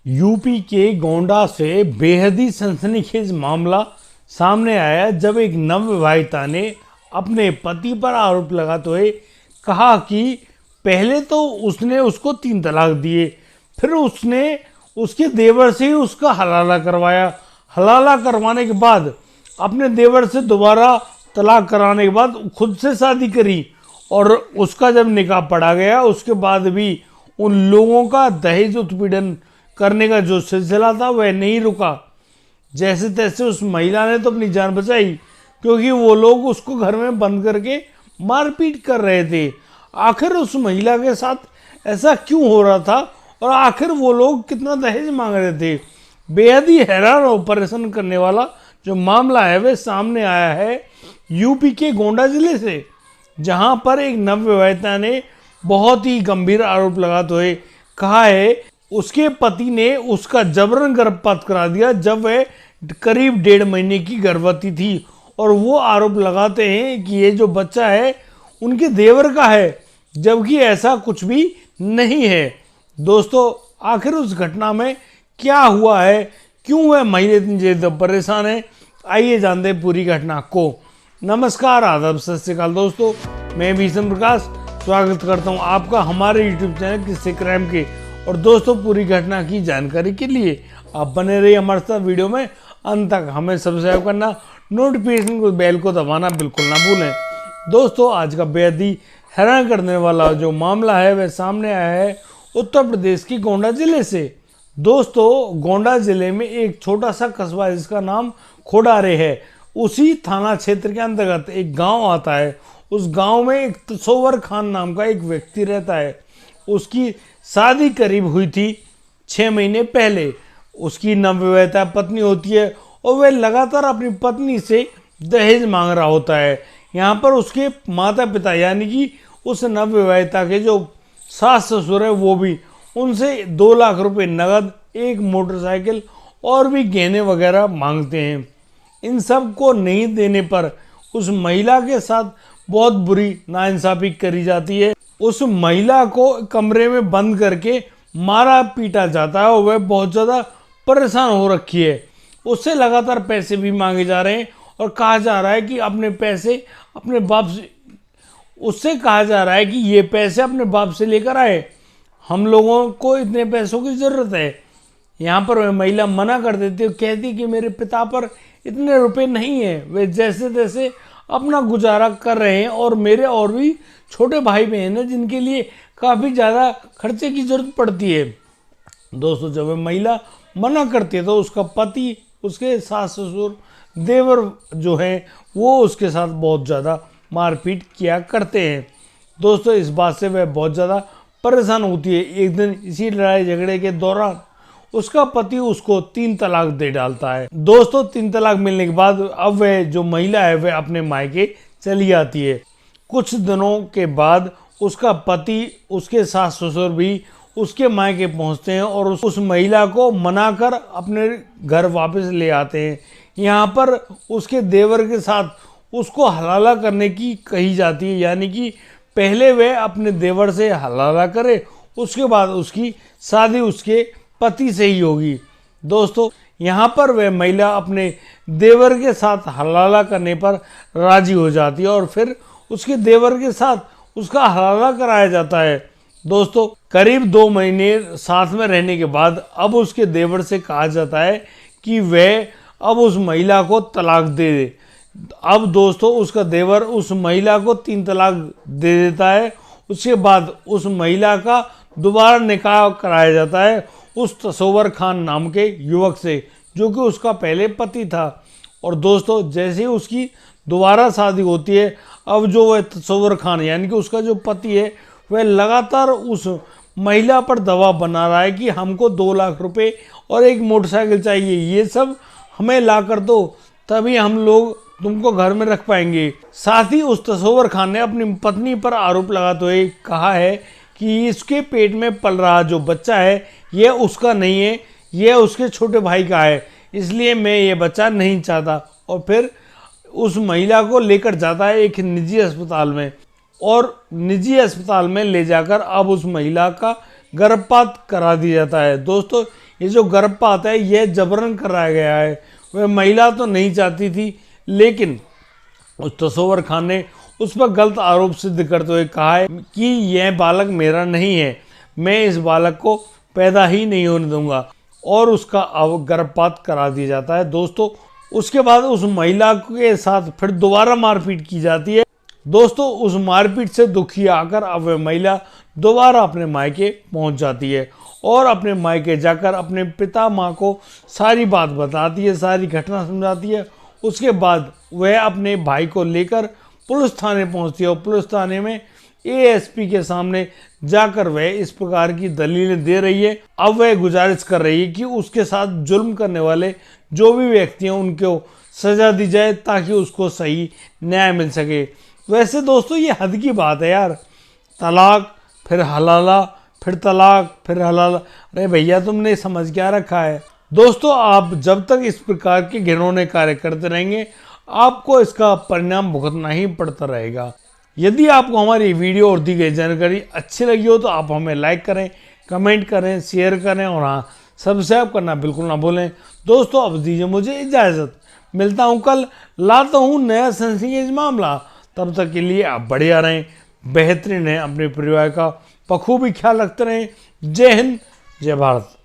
UP के गोंडा से बेहद ही सनसनीखेज मामला सामने आया जब एक नवविवाहिता ने अपने पति पर आरोप लगाते हुए कहा कि पहले तो उसने उसको 3 तलाक दिए, फिर उसने उसके देवर से ही उसका हलाला करवाया। हलाला करवाने के बाद अपने देवर से दोबारा तलाक कराने के बाद खुद से शादी करी और उसका जब निकाह पड़ा गया उसके बाद भी उन लोगों का दहेज उत्पीड़न करने का जो सिलसिला था वह नहीं रुका। जैसे तैसे उस महिला ने तो अपनी जान बचाई, क्योंकि वो लोग उसको घर में बंद करके मारपीट कर रहे थे। आखिर उस महिला के साथ ऐसा क्यों हो रहा था और आखिर वो लोग कितना दहेज मांग रहे थे? बेहद ही हैरान और परेशान करने वाला जो मामला है वह सामने आया है यूपी के गोंडा जिले से, जहां पर एक नवविवाहिता ने बहुत ही गंभीर आरोप लगाते हुए कहा है उसके पति ने उसका जबरन गर्भपात करा दिया जब वह करीब 1.5 महीने की गर्भवती थी। और वो आरोप लगाते हैं कि ये जो बच्चा है उनके देवर का है, जबकि ऐसा कुछ भी नहीं है। दोस्तों, आखिर उस घटना में क्या हुआ है, क्यों वह महिला इतनी ज्यादा परेशान है, आइए जानते हैं पूरी घटना को। नमस्कार, आदाब, सत श्री अकाल दोस्तों, मैं भीषण प्रकाश स्वागत करता हूं आपका हमारे यूट्यूब चैनल किस्से क्राइम के। और दोस्तों, पूरी घटना की जानकारी के लिए आप बने रहिए हमारे साथ वीडियो में अंत तक। हमें सब्सक्राइब करना, नोटिफिकेशन को बेल को दबाना बिल्कुल ना भूलें। दोस्तों, आज का बेहद ही हैरान करने वाला जो मामला है वह सामने आया है उत्तर प्रदेश की गोंडा जिले से। दोस्तों, गोंडा जिले में एक छोटा सा कस्बा जिसका नाम खोडारे है, उसी थाना क्षेत्र के अंतर्गत एक गांव आता है। उस गांव में एक तसोवर खान नाम का एक व्यक्ति रहता है। उसकी शादी करीब हुई थी 6 महीने पहले। उसकी नवविवाहिता पत्नी होती है और वह लगातार अपनी पत्नी से दहेज मांग रहा होता है। यहाँ पर उसके माता पिता यानी कि उस नवविवाहिता के जो सास ससुर है वो भी उनसे 2 लाख रुपए नगद, एक मोटरसाइकिल और भी गहने वगैरह मांगते हैं। इन सब को नहीं देने पर उस महिला के साथ बहुत बुरी नाइंसाफी करी जाती है। उस महिला को कमरे में बंद करके मारा पीटा जाता है और वह बहुत ज़्यादा परेशान हो रखी है। उससे लगातार पैसे भी मांगे जा रहे हैं और कहा जा रहा है कि अपने पैसे अपने बाप से, उससे कहा जा रहा है कि ये पैसे अपने बाप से लेकर आए, हम लोगों को इतने पैसों की ज़रूरत है। यहाँ पर वह महिला मना कर देती है, कहती कि मेरे पिता पर इतने रुपए नहीं है, वे जैसे तैसे अपना गुजारा कर रहे हैं और मेरे और भी छोटे भाई बहन हैं जिनके लिए काफ़ी ज़्यादा खर्चे की ज़रूरत पड़ती है। दोस्तों, जब वह महिला मना करती है तो उसका पति, उसके सास ससुर, देवर जो हैं वो उसके साथ बहुत ज़्यादा मारपीट किया करते हैं। दोस्तों, इस बात से वह बहुत ज़्यादा परेशान होती है। एक दिन इसी लड़ाई झगड़े के दौरान उसका पति उसको 3 तलाक दे डालता है। दोस्तों, 3 तलाक मिलने के बाद अब वह जो महिला है वह अपने मायके चली आती है। कुछ दिनों के बाद उसका पति, उसके सास ससुर भी उसके मायके पहुंचते हैं और उस महिला को मनाकर अपने घर वापस ले आते हैं। यहाँ पर उसके देवर के साथ उसको हलाला करने की कही जाती है, यानी कि पहले वह अपने देवर से हलाला करे, उसके बाद उसकी शादी उसके पति से ही होगी। दोस्तों, यहाँ पर वह महिला अपने देवर के साथ हलाला करने पर राजी हो जाती है और फिर उसके देवर के साथ उसका हलाला कराया जाता है। दोस्तों, करीब 2 महीने साथ में रहने के बाद अब उसके देवर से कहा जाता है कि वह अब उस महिला को तलाक दे दे। अब दोस्तों, उसका देवर उस महिला को 3 तलाक दे देता है। उसके बाद उस महिला का दोबारा निकाह कराया जाता है उस तसोवर खान नाम के युवक से, जो कि उसका पहले पति था। और दोस्तों, जैसे ही उसकी दोबारा शादी होती है, अब जो वह तसोवर खान यानी कि उसका जो पति है वह लगातार उस महिला पर दबाव बना रहा है कि हमको 2 लाख रुपए और एक मोटरसाइकिल चाहिए, ये सब हमें ला कर दो, तभी हम लोग तुमको घर में रख पाएंगे। साथ ही उस तसोवर खान ने अपनी पत्नी पर आरोप लगाते हुए कहा है कि इसके पेट में पल रहा जो बच्चा है यह उसका नहीं है, यह उसके छोटे भाई का है, इसलिए मैं ये बच्चा नहीं चाहता। और फिर उस महिला को लेकर जाता है एक निजी अस्पताल में और निजी अस्पताल में ले जाकर अब उस महिला का गर्भपात करा दिया जाता है। दोस्तों, ये जो गर्भपात है यह जबरन कराया गया है। वह महिला तो नहीं चाहती थी, लेकिन उस तसव्वुर खान ने उस पर गलत आरोप सिद्ध करते हुए कहा है कि यह बालक मेरा नहीं है, मैं इस बालक को पैदा ही नहीं होने दूंगा, और उसका गर्भपात करा दिया जाता है। दोस्तों उसके बाद उस महिला के साथ फिर दोबारा मारपीट की जाती है। दोस्तों उस मारपीट से दुखी आकर अब वह महिला दोबारा अपने मायके पहुंच जाती है और अपने मायके जाकर अपने पिता माँ को सारी बात बताती है, सारी घटना समझाती है। उसके बाद वह अपने भाई को लेकर पुलिस थाने पहुंचती है और पुलिस थाने में एएसपी के सामने जाकर वह इस प्रकार की दलीलें दे रही है। अब वह गुजारिश कर रही है कि उसके साथ जुल्म करने वाले जो भी व्यक्ति हैं उनको सजा दी जाए ताकि उसको सही न्याय मिल सके। वैसे दोस्तों ये हद की बात है यार, तलाक फिर हलाला फिर तलाक फिर हलाला, अरे भैया तुमने समझ क्या रखा है। दोस्तों आप जब तक इस प्रकार के घिनौने कार्य करते रहेंगे आपको इसका परिणाम भुगतना ही पड़ता रहेगा। यदि आपको हमारी वीडियो और दी गई जानकारी अच्छी लगी हो तो आप हमें लाइक करें, कमेंट करें, शेयर करें और हाँ सब्सक्राइब करना बिल्कुल ना भूलें। दोस्तों अब दीजिए मुझे इजाज़त, मिलता हूँ कल, लाता हूँ नया सनसनीखेज मामला। तब तक के लिए आप बढ़िया रहें, बेहतरीन रहें, अपने परिवार का बखूबी ख्याल रखते रहें। जय हिंद, जय भारत।